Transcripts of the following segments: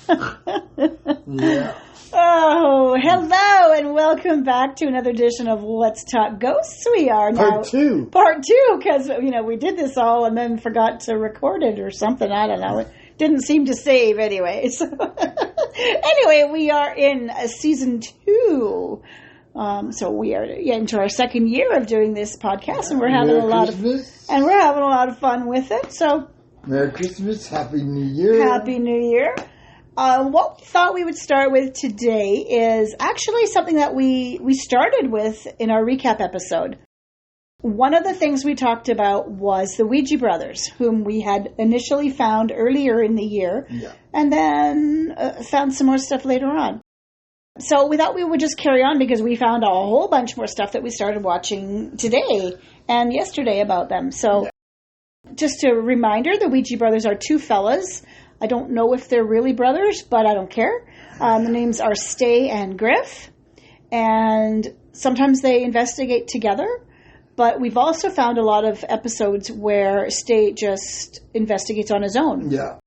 Yeah. Oh, hello and welcome back to another edition of Let's Talk Ghosts. We are now Part two, because we did this all and then forgot to record it or something. I don't know. It didn't seem to save anyway. So anyway, we are in season 2. So we are into our second year of doing this podcast, and we're having a lot of fun with it. So Merry Christmas, Happy New Year. Happy New Year. What we thought we would start with today is actually something that we started with in our recap episode. One of the things we talked about was the Ouija Brothers, whom we had initially found earlier in the year, and then found some more stuff later on. So we thought we would just carry on because we found a whole bunch more stuff that we started watching today and yesterday about them. So just a reminder, the Ouija Brothers are 2 fellas. I don't know if they're really brothers, but I don't care. The names are Stay and Griff, and sometimes they investigate together, but we've also found a lot of episodes where Stay just investigates on his own. Yeah.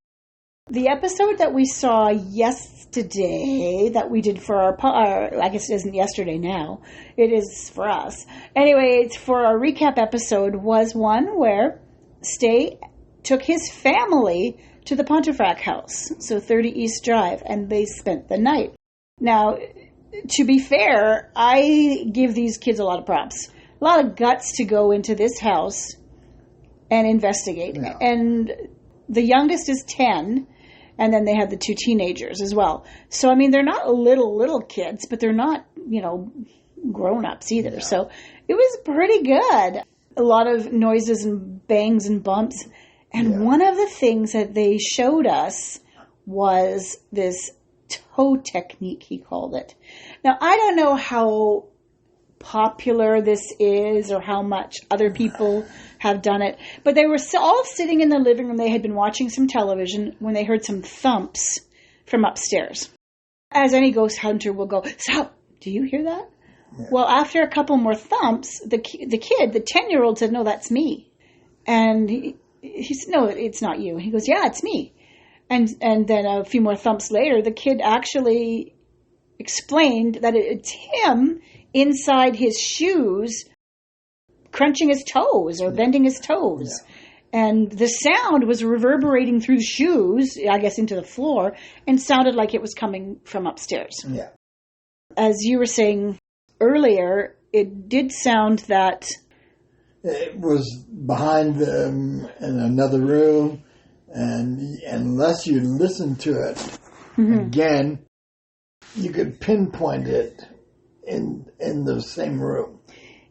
The episode that we saw yesterday, that we did for our, I guess it isn't yesterday now, it is for us. Anyway, it's for our recap episode, was one where Stay took his family to the Pontefrac house, so 30 East Drive, and they spent the night. Now, to be fair, I give these kids a lot of props. A lot of guts to go into this house and investigate. Yeah. And the youngest is 10, and then they have the 2 teenagers as well. So, I mean, they're not little kids, but they're not, grown-ups either. Yeah. So it was pretty good. A lot of noises and bangs and bumps. And one of the things that they showed us was this toe technique, he called it. Now, I don't know how popular this is or how much other people have done it, but they were all sitting in the living room. They had been watching some television when they heard some thumps from upstairs. As any ghost hunter will go, "So, do you hear that?" Yeah. Well, after a couple more thumps, the kid, the 10-year-old said, "No, that's me." And he said, "No, it's not you." He goes, "Yeah, it's me." And then a few more thumps later, the kid actually explained that it's him inside his shoes, crunching his toes or bending his toes. Yeah. And the sound was reverberating through the shoes, I guess into the floor, and sounded like it was coming from upstairs. Yeah. As you were saying earlier, it did sound that it was behind them in another room, and unless you listen to it again, you could pinpoint it in the same room.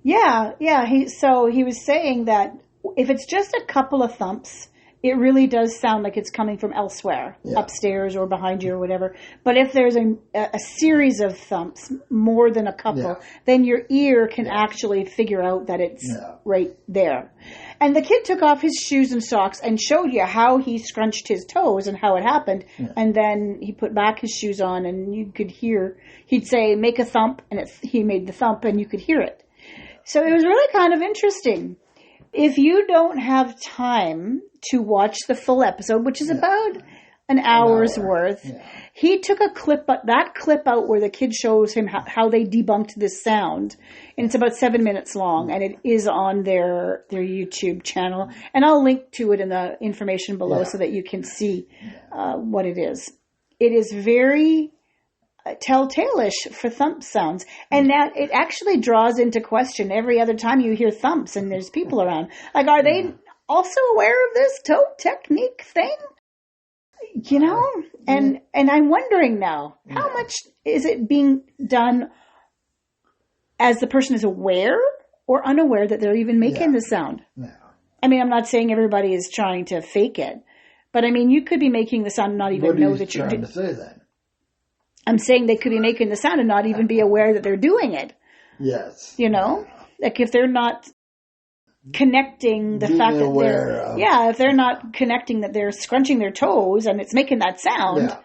Yeah. He was saying that if it's just a couple of thumps, it really does sound like it's coming from elsewhere, upstairs or behind you or whatever. But if there's a series of thumps, more than a couple, then your ear can actually figure out that it's right there. And the kid took off his shoes and socks and showed you how he scrunched his toes and how it happened. Yeah. And then he put back his shoes on, and you could hear, he'd say, "Make a thump," and he made the thump, and you could hear it. So it was really kind of interesting. If you don't have time to watch the full episode, which is about an hour's worth, he took that clip out where the kid shows him how they debunked this sound, and it's about 7 minutes long, and it is on their YouTube channel, and I'll link to it in the information below so that you can see what it is. It is very telltale-ish for thump sounds, and that it actually draws into question every other time you hear thumps and there's people around. Like, are they also aware of this toe technique thing? And I'm wondering now, how much is it being done as the person is aware or unaware that they're even making the sound? Yeah. I mean, I'm not saying everybody is trying to fake it, but I mean, you could be making the sound and not even know that you're trying to say that. I'm saying they could be making the sound and not even be aware that they're doing it. Yes. Like if they're not connecting the fact that if they're not connecting that they're scrunching their toes and it's making that sound,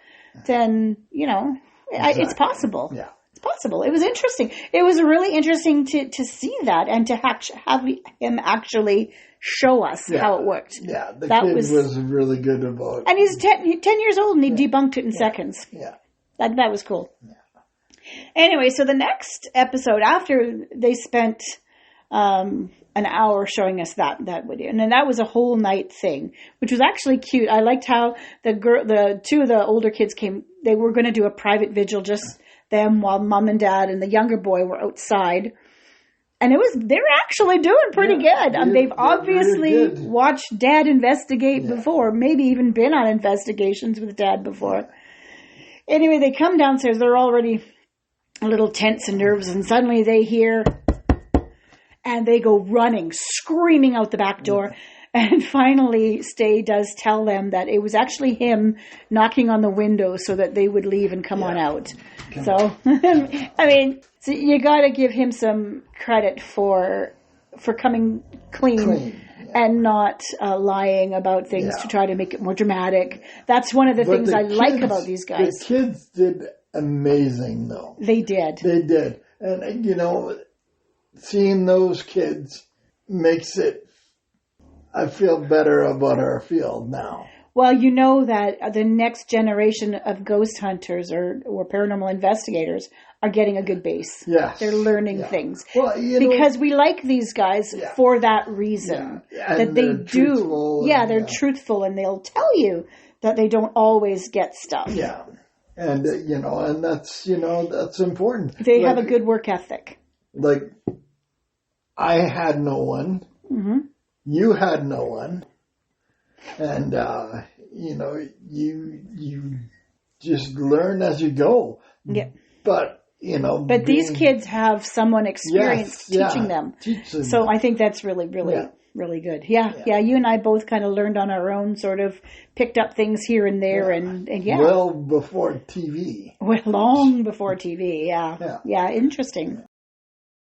then, it's possible. Yeah. It's possible. It was interesting. It was really interesting to see that and to have him actually show us how it worked. Yeah, the kid was really good about it. And he's 10 years old and he debunked it in seconds. Yeah. That was cool. Yeah. Anyway, so the next episode after they spent an hour showing us that video, and then that was a whole night thing, which was actually cute. I liked how the two of the older kids came. They were going to do a private vigil, just them, while mom and dad and the younger boy were outside, and they were actually doing pretty good. They've obviously really watched Dad investigate before, maybe even been on investigations with Dad before. Anyway, they come downstairs. They're already a little tense and nervous, and suddenly they hear. And they go running, screaming out the back door. And finally, Stay does tell them that it was actually him knocking on the window so that they would leave and come on out. So, I mean, so you got to give him some credit for coming clean. And not lying about things to try to make it more dramatic. That's one of the things I like about these guys. The kids did amazing, though. They did. And, seeing those kids makes it, I feel better about our field now. Well, you know that the next generation of ghost hunters or paranormal investigators are getting a good base. Yes. They're learning things. Well, because we like these guys for that reason. Yeah. That they do. They're truthful, and they'll tell you that they don't always get stuff. Yeah. And, and that's important. They have a good work ethic. Like, I had no one. Mm-hmm. You had no one. And, you just learn as you go. Yeah. But, But these kids have someone experienced teaching them. So I think that's really, really, really good. Yeah. You and I both kind of learned on our own, sort of picked up things here and there. And Well before TV. Well, long before TV. Yeah. Interesting.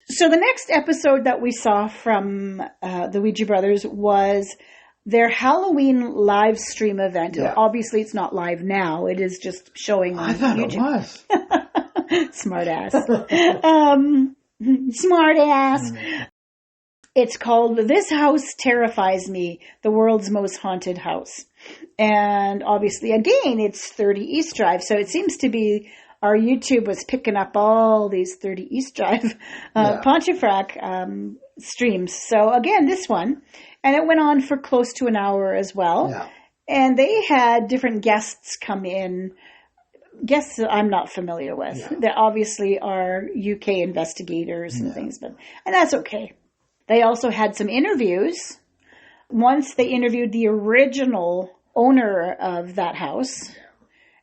So the next episode that we saw from the Ouija Brothers was their Halloween live stream event. Yeah. Obviously, it's not live now. It is just showing on YouTube. I thought it was. Smart ass. Smart ass. It's called This House Terrifies Me, the World's Most Haunted House. And obviously, again, it's 30 East Drive. So it seems to be... Our YouTube was picking up all these 30 East Drive Pontefrac streams. So again, this one. And it went on for close to an hour as well. Yeah. And they had different guests come in. Guests that I'm not familiar with. Yeah. They obviously are UK investigators and things. And that's okay. They also had some interviews. Once they interviewed the original owner of that house.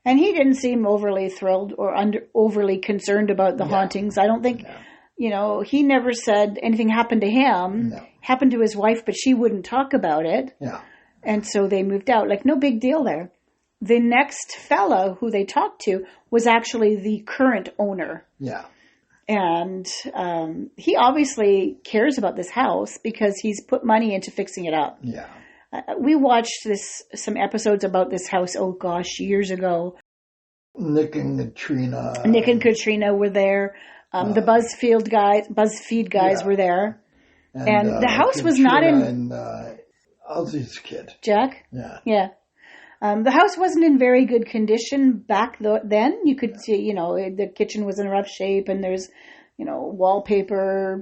And he didn't seem overly thrilled or overly concerned about the hauntings. I don't think, he never said anything happened to him. No. Happened to his wife, but she wouldn't talk about it. Yeah. And so they moved out. Like, no big deal there. The next fellow who they talked to was actually the current owner. Yeah. And he obviously cares about this house because he's put money into fixing it up. Yeah. We watched some episodes about this house, years ago. Nick and Katrina were there. The BuzzFeed guys were there. And the house Katrina was not in... And Ozzy's kid. Jack? Yeah. The house wasn't in very good condition back then. You could see, the kitchen was in rough shape and there's, wallpaper,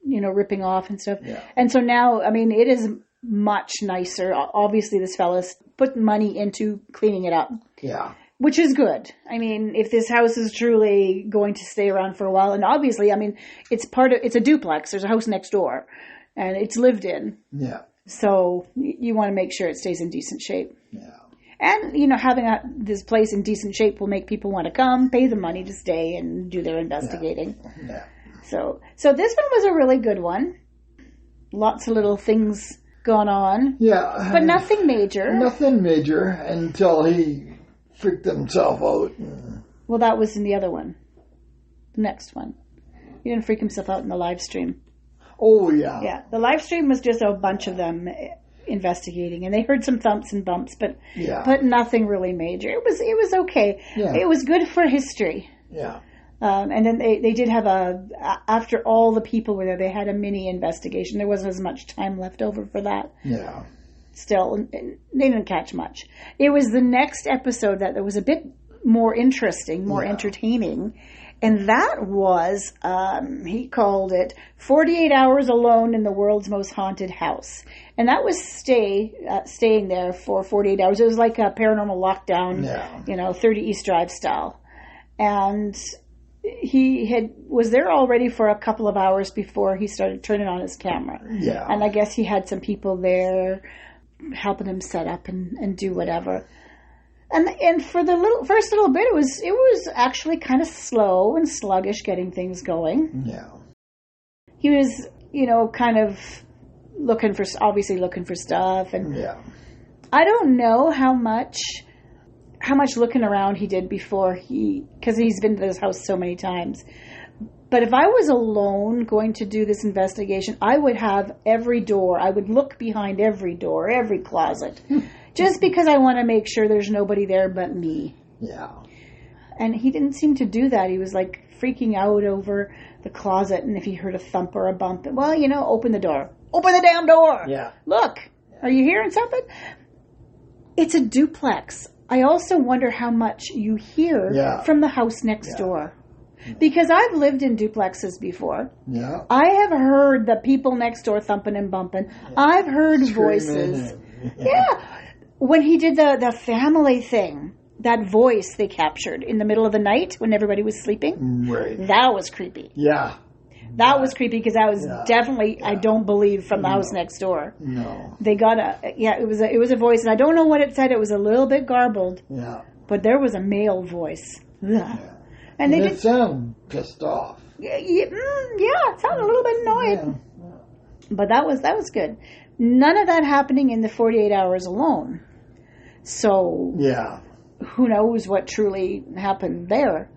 ripping off and stuff. Yeah. And so now, it is... much nicer. Obviously, this fella's put money into cleaning it up. Yeah. Which is good. If this house is truly going to stay around for a while, and obviously, it's a duplex. There's a house next door, and it's lived in. Yeah. So you want to make sure it stays in decent shape. Yeah. And, having this place in decent shape will make people want to come, pay the money to stay and do their investigating. Yeah. So this one was a really good one. Lots of little things gone on. Yeah. But nothing major. Nothing major until he freaked himself out. Well, that was in the other one. The next one. He didn't freak himself out in the live stream. Oh, yeah. Yeah. The live stream was just a bunch of them investigating, and they heard some thumps and bumps, but nothing really major. It was okay. Yeah. It was good for history. Yeah. And then they did have after all the people were there, they had a mini investigation. There wasn't as much time left over for that. Yeah. Still, and they didn't catch much. It was the next episode that was a bit more interesting, more entertaining. And that was, he called it 48 Hours Alone in the World's Most Haunted House. And that was staying there for 48 hours. It was like a paranormal lockdown, 30 East Drive style. And he was there already for a couple of hours before he started turning on his camera. Yeah. And I guess he had some people there helping him set up and do whatever. And for the first little bit, it was actually kind of slow and sluggish getting things going. Yeah. He was, kind of looking for stuff. And I don't know how much looking around he did before because he's been to this house so many times. But if I was alone going to do this investigation, I would have every door. I would look behind every door, every closet, just because I want to make sure there's nobody there but me. Yeah. And he didn't seem to do that. He was like freaking out over the closet, and if he heard a thump or a bump, well, open the door. Open the damn door. Yeah. Look, are you hearing something? It's a duplex. I also wonder how much you hear from the house next door. Because I've lived in duplexes before. Yeah. I have heard the people next door thumping and bumping. Yeah. I've heard voices. When he did the family thing, that voice they captured in the middle of the night when everybody was sleeping. Right. That was creepy. Yeah. That was creepy because that was definitely, I don't believe, from the house next door. No. They got it was a voice, and I don't know what it said. It was a little bit garbled. Yeah. But there was a male voice. Yeah. And it sounded pissed off. It sounded a little bit annoyed. Yeah. But that was good. None of that happening in the 48 hours alone. So who knows what truly happened there.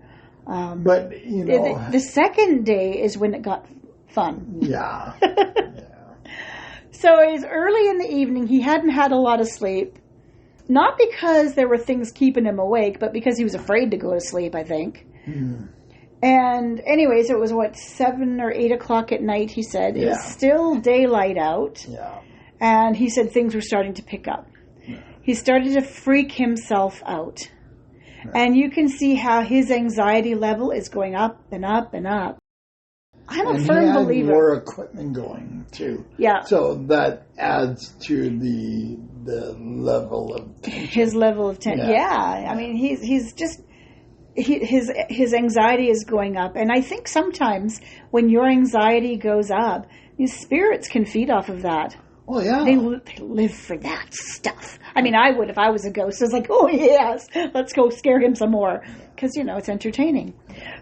But, the second day is when it got fun. Yeah. So it was early in the evening. He hadn't had a lot of sleep. Not because there were things keeping him awake, but because he was afraid to go to sleep, I think. Mm. And anyways, it was 7 or 8 o'clock at night, he said. It was still daylight out. Yeah. And he said things were starting to pick up. Yeah. He started to freak himself out. Right. And you can see how his anxiety level is going up and up and up. I'm a firm believer. He had more equipment going, too. Yeah. So that adds to the level of tension. His level of tension. Yeah. I mean, he's just... His anxiety is going up. And I think sometimes when your anxiety goes up, these spirits can feed off of that. Oh, yeah. They live for that stuff. I mean, I would if I was a ghost. I was like, oh, yes, let's go scare him some more. Because, it's entertaining.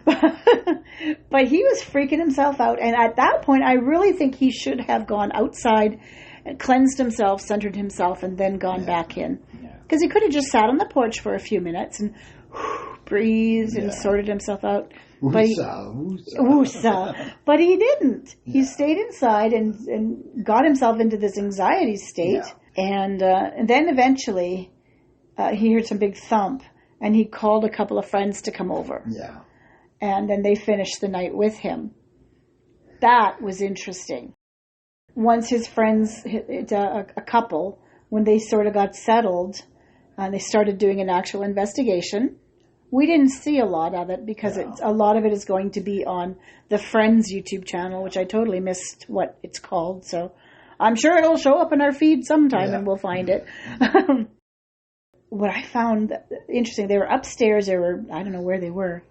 But he was freaking himself out. And at that point, I really think he should have gone outside and cleansed himself, centered himself, and then gone back in. Because he could have just sat on the porch for a few minutes and breathed and sorted himself out. But he didn't. He stayed inside and got himself into this anxiety state. Yeah. And then eventually he heard some big thump, and he called a couple of friends to come over. Yeah. And then they finished the night with him. That was interesting. Once his friends, a couple, when they sort of got settled, they started doing an actual investigation. We didn't see a lot of it because a lot of it is going to be on the Friends YouTube channel, which I totally missed what it's called. So I'm sure it'll show up in our feed sometime and we'll find it. What I found interesting, they were upstairs. I don't know where they were.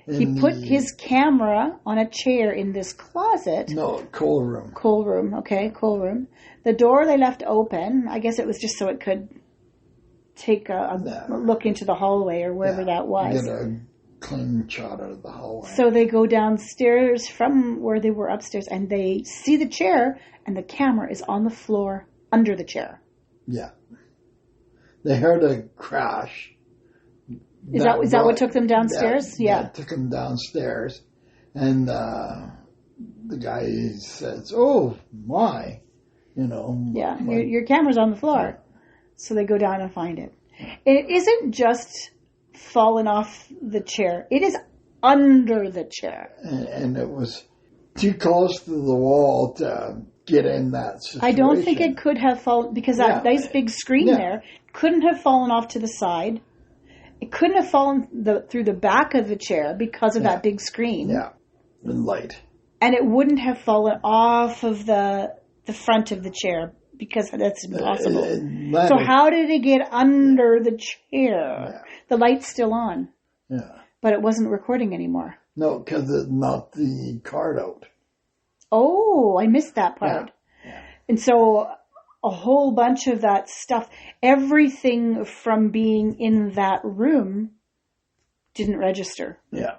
He put his camera on a chair in this closet. No, coal room. Coal room, okay, coal room. The door they left open. I guess it was just so it could take a look into the hallway or wherever that was. Get a clean shot out of the hallway. So they go downstairs from where they were upstairs, and they see the chair, and the camera is on the floor under the chair. Yeah. They heard a crash. Is that what took them downstairs? Yeah. Took them downstairs. And the guy says, oh, my. Yeah, your camera's on the floor. Yeah. So they go down and find it. It isn't just fallen off the chair. It is under the chair. And it was too close to the wall to get in that situation. I don't think it could have fallen, because that nice big screen there couldn't have fallen off to the side. It couldn't have fallen through the back of the chair because of that big screen. Yeah, the light. And it wouldn't have fallen off of the front of the chair because that's impossible. So how did it get under the chair? Yeah. The light's still on. Yeah. But it wasn't recording anymore. No, because it knocked the card out. Oh, I missed that part. Yeah. And so a whole bunch of that stuff, everything from being in that room didn't register. Yeah.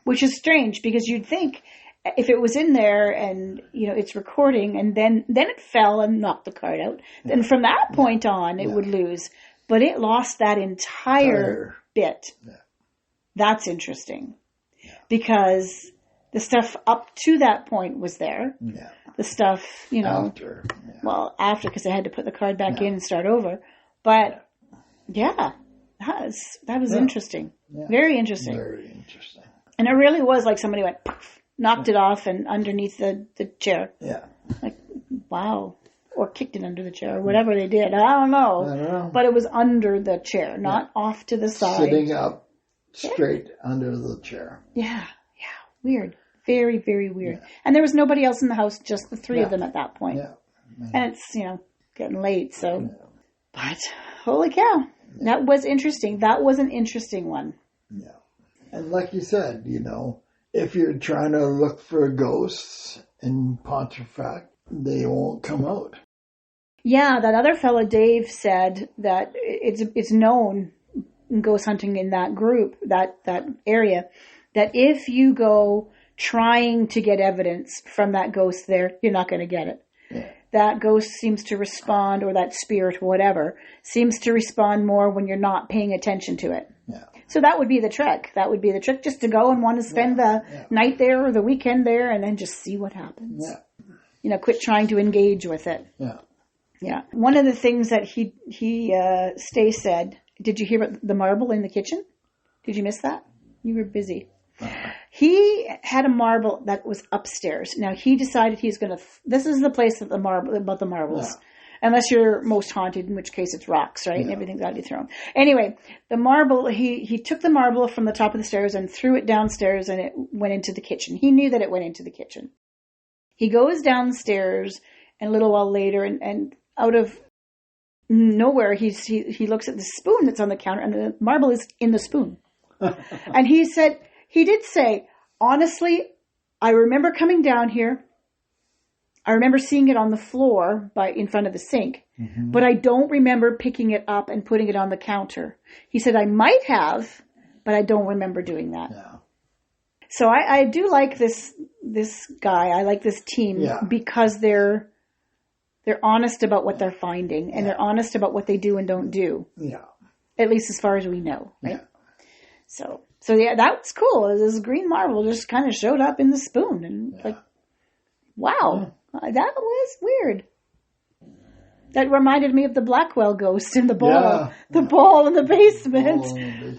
Which is strange, because you'd think if it was in there and, it's recording and then it fell and knocked the card out, then from that point on it would lose. But it lost that entire bit. Yeah. That's interesting. Yeah. Because the stuff up to that point was there. Yeah. The stuff, After. Yeah. Well, after, because they had to put the card back in and start over. But, that was interesting. Yeah. Very interesting. Very interesting. And it really was like somebody went, poof, knocked it off and underneath the chair. Yeah. Like, wow. Or kicked it under the chair or whatever they did. I don't know. But it was under the chair, not off to the side. Sitting up straight under the chair. Yeah. Weird. Very, very weird. Yeah. And there was nobody else in the house, just the three of them at that point. Yeah. And it's, getting late, so. Yeah. But, holy cow. Yeah. That was interesting. That was an interesting one. Yeah. And like you said, if you're trying to look for ghosts in Pontefrac, they won't come out. Yeah, that other fellow, Dave, said that it's known in ghost hunting in that group, that area, that if you go trying to get evidence from that ghost there, you're not going to get it. Yeah. That ghost seems to respond, or that spirit, whatever, seems to respond more when you're not paying attention to it. Yeah. So that would be the trick. That would be the trick, just to go and want to spend the night there or the weekend there and then just see what happens. Yeah. Quit trying to engage with it. Yeah. Yeah. One of the things that Stay said, did you hear about the marble in the kitchen? Did you miss that? You were busy. He had a marble that was upstairs. Now he decided he's going to, this is the place that about the marbles. Yeah. Unless you're most haunted, in which case it's rocks, right? Yeah. And everything's got to be thrown. Anyway, the marble, he took the marble from the top of the stairs and threw it downstairs, and it went into the kitchen. He knew that it went into the kitchen. He goes downstairs, and a little while later, and out of nowhere, he looks at the spoon that's on the counter, and the marble is in the spoon. And he did say, honestly, I remember coming down here. I remember seeing it on the floor in front of the sink, but I don't remember picking it up and putting it on the counter. He said, I might have, but I don't remember doing that. Yeah. So I do like this guy. I like this team because they're honest about what they're finding, and they're honest about what they do and don't do. Yeah. At least as far as we know, right? Yeah. So yeah, that was cool. This green marble just kind of showed up in the spoon, and wow. That was weird. That reminded me of the Blackwell ghost in the ball. Yeah. The ball in the basement.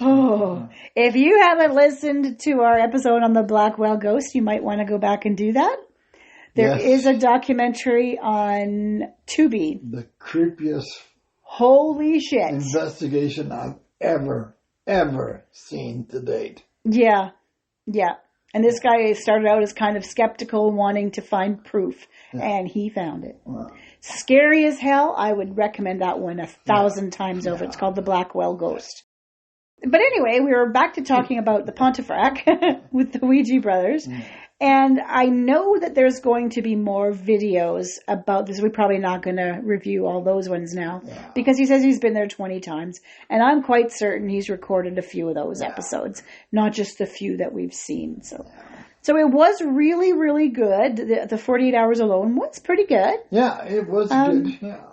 Oh, if you haven't listened to our episode on the Blackwell ghost, you might want to go back and do that. There is a documentary on Tubi. The creepiest holy shit investigation I've ever seen to date. Yeah. Yeah. And this guy started out as kind of skeptical, wanting to find proof, and he found it. Wow. Scary as hell. I would recommend that one 1,000 times over. It's called The Blackwell Ghost. But anyway, we were back to talking about the Pontefrac with the Ouija Brothers. And I know that there's going to be more videos about this. We're probably not going to review all those ones now because he says he's been there 20 times. And I'm quite certain he's recorded a few of those episodes, not just the few that we've seen. So it was really, really good. The 48 Hours Alone was pretty good. Yeah, it was good. Yeah.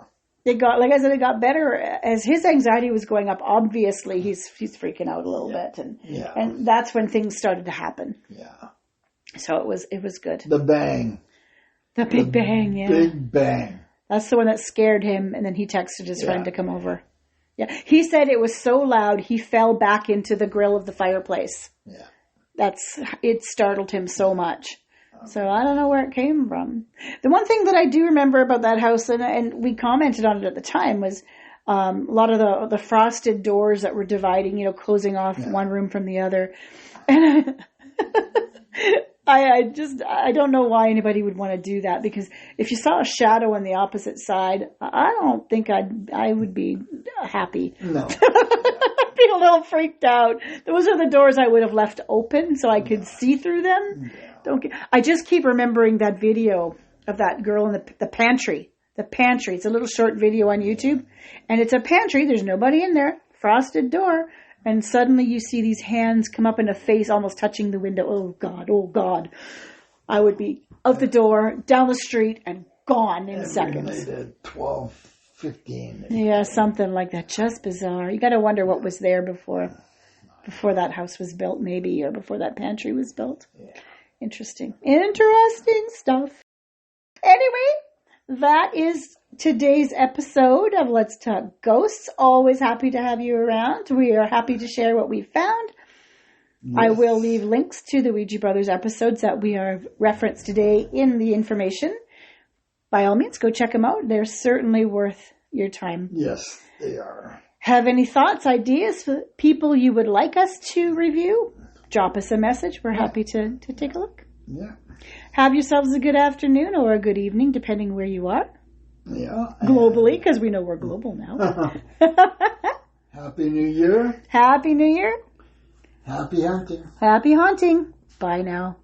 It got, like I said, it got better as his anxiety was going up. Obviously, he's freaking out a little bit. And that's when things started to happen. Yeah. So it was good. The bang. The big bang, yeah. Big bang. That's the one that scared him, and then he texted his friend to come over. Yeah. He said it was so loud, he fell back into the grill of the fireplace. Yeah. it startled him so much. So I don't know where it came from. The one thing that I do remember about that house, and we commented on it at the time, was a lot of the frosted doors that were dividing, closing off one room from the other. And I don't know why anybody would want to do that, because if you saw a shadow on the opposite side, I don't think I would be happy. No. I'd be a little freaked out. Those are the doors I would have left open so I could see through them. I just keep remembering that video of that girl in the pantry. The pantry. It's a little short video on YouTube, and it's a pantry. There's nobody in there. Frosted door. And suddenly you see these hands come up in a face almost touching the window. Oh, God. Oh, God. I would be out the door, down the street, and gone in seconds. They did 12, 15. Yeah, something like that. Just bizarre. You got to wonder what was there before that house was built, maybe, or before that pantry was built. Yeah. Interesting stuff. Anyway, that is today's episode of Let's Talk Ghosts. Always happy to have you around. We are happy to share what we found. Yes. I will leave links to the Ouija Brothers episodes that we are referenced today in the information. By all means, go check them out. They're certainly worth your time. Yes, they are. Have any thoughts, ideas for people you would like us to review? Drop us a message. We're happy to take a look. Yeah. Have yourselves a good afternoon or a good evening, depending where you are. Yeah. Globally, because we know we're global now. Happy New Year. Happy New Year. Happy hunting. Happy haunting. Bye now.